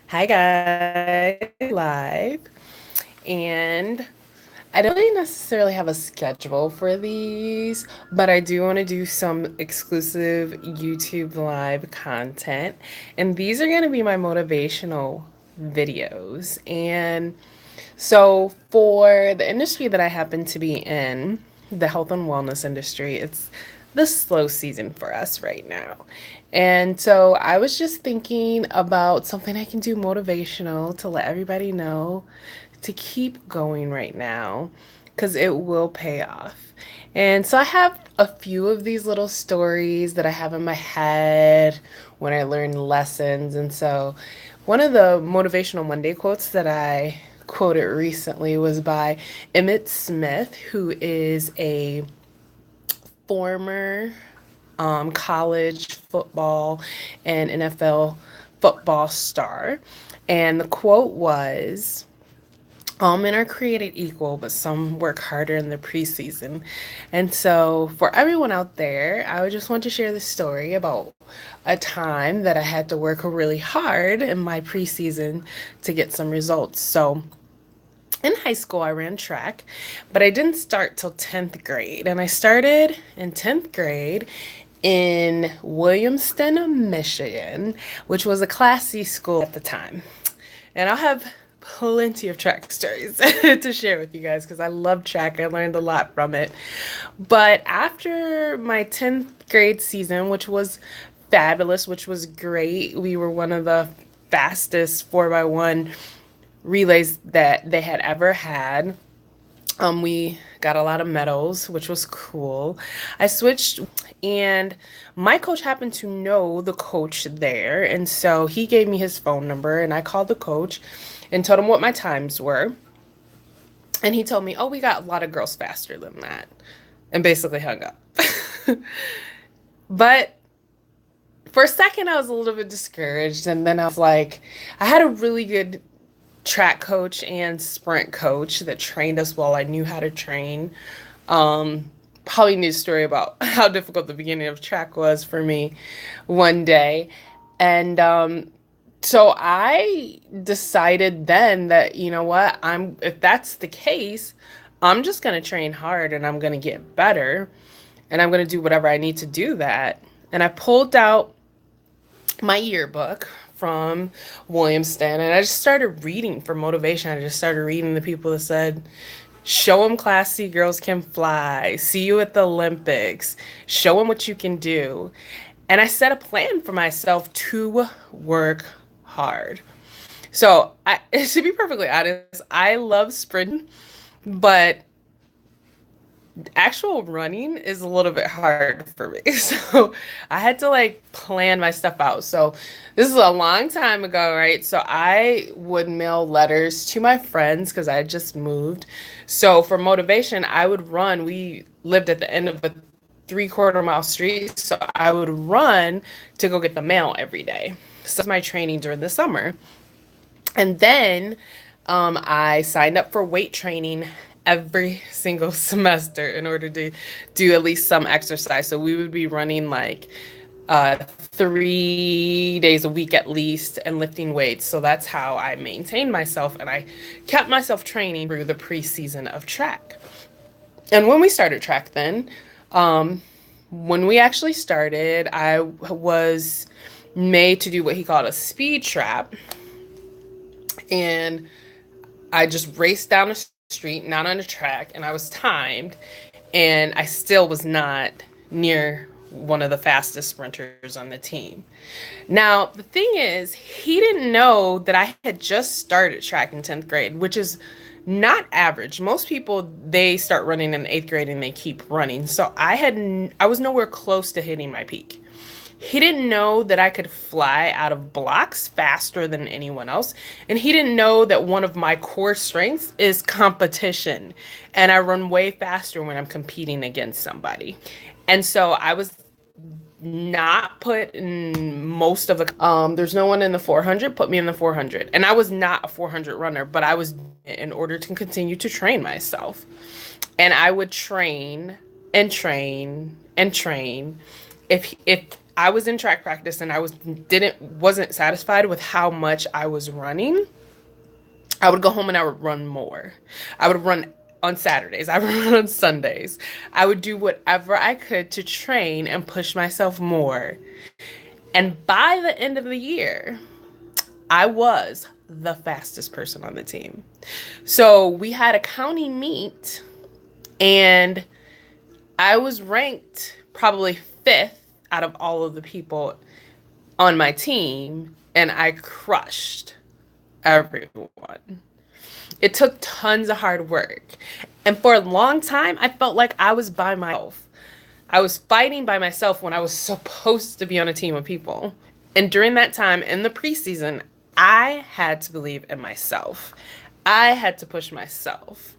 Hi guys, live. And I don't really necessarily have a schedule for these, but I do want to do some exclusive YouTube live content. And these are going to be my motivational videos. And so for the industry that I happen to be in, the health and wellness industry, it's the slow season for us right now. And so I was just thinking about something I can do motivational to let everybody know to keep going right now because it will pay off. And so I have a few of these little stories that I have in my head when I learn lessons. And so one of the motivational Monday quotes that I quoted recently was by Emmitt Smith, who is a former college football and NFL football star. And the quote was, all men are created equal, but some work harder in the preseason. And so, for everyone out there, I would just want to share this story about a time that I had to work really hard in my preseason to get some results. So, in high school, I ran track, but I didn't start till 10th grade. And I started in 10th grade in Williamston, Michigan, which was a Class C school at the time. And I'll have plenty of track stories to share with you guys because I love track. I learned a lot from it. But after my 10th grade season, which was fabulous, which was great, we were one of the fastest 4x1 relays that they had ever had. We got a lot of medals, which was cool. I switched, and my coach happened to know the coach there, and so he gave me his phone number, and I called the coach and told him what my times were. And he told me, "Oh, we got a lot of girls faster than that," and basically hung up. But for a second, I was a little bit discouraged, and then I was like, I had a really good track coach and sprint coach that trained us well. I knew how to train. Probably knew a story about how difficult the beginning of track was for me one day. And so I decided then that, you know what, if that's the case, I'm just going to train hard and I'm going to get better and I'm going to do whatever I need to do that. And I pulled out my yearbook from Williamston and I just started reading for motivation. I just started reading the people that said, show them Class C girls can fly, see you at the Olympics, show them what you can do. And I set a plan for myself to work hard. So, to be perfectly honest, I love sprinting, but actual running is a little bit hard for me. So I had to like plan my stuff out. So this is a long time ago, right? So I would mail letters to my friends because I had just moved. So for motivation, I would run. We lived at the end of a 3/4 mile street. So I would run to go get the mail every day. So that's my training during the summer. And then I signed up for weight training every single semester in order to do at least some exercise. So we would be running like 3 days a week at least and lifting weights. So that's how I maintained myself and I kept myself training through the preseason of track. And when we started track then, when we actually started, I was made to do what he called a speed trap. And I just raced down the street, not on the track, and I was timed, and I still was not near one of the fastest sprinters on the team. Now, the thing is, he didn't know that I had just started track in 10th grade, which is not average. Most people, they start running in 8th grade and they keep running. So I was nowhere close to hitting my peak. He didn't know that I could fly out of blocks faster than anyone else. And he didn't know that one of my core strengths is competition. And I run way faster when I'm competing against somebody. And so I was not put in most of the there's no one in the 400, put me in the 400. And I was not a 400 runner, but I was in order to continue to train myself. And I would train and train and train. If I was in track practice and I wasn't satisfied with how much I was running, I would go home and I would run more. I would run on Saturdays. I would run on Sundays. I would do whatever I could to train and push myself more. And by the end of the year, I was the fastest person on the team. So we had a county meet, and I was ranked probably fifth out of all of the people on my team, and I crushed everyone. It took tons of hard work. And for a long time, I felt like I was by myself. I was fighting by myself when I was supposed to be on a team of people. And during that time in the preseason, I had to believe in myself. I had to push myself.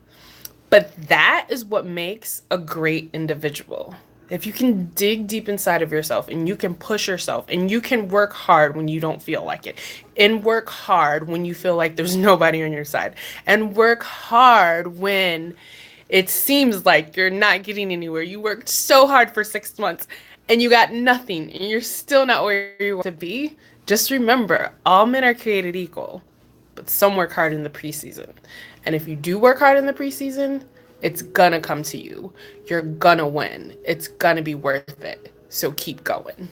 But that is what makes a great individual. If you can dig deep inside of yourself and you can push yourself and you can work hard when you don't feel like it, and work hard when you feel like there's nobody on your side, and work hard when it seems like you're not getting anywhere. You worked so hard for 6 months and you got nothing and you're still not where you want to be. Just remember, all men are created equal, but some work hard in the preseason. And if you do work hard in the preseason, it's gonna come to you. You're gonna win. It's gonna be worth it. So keep going.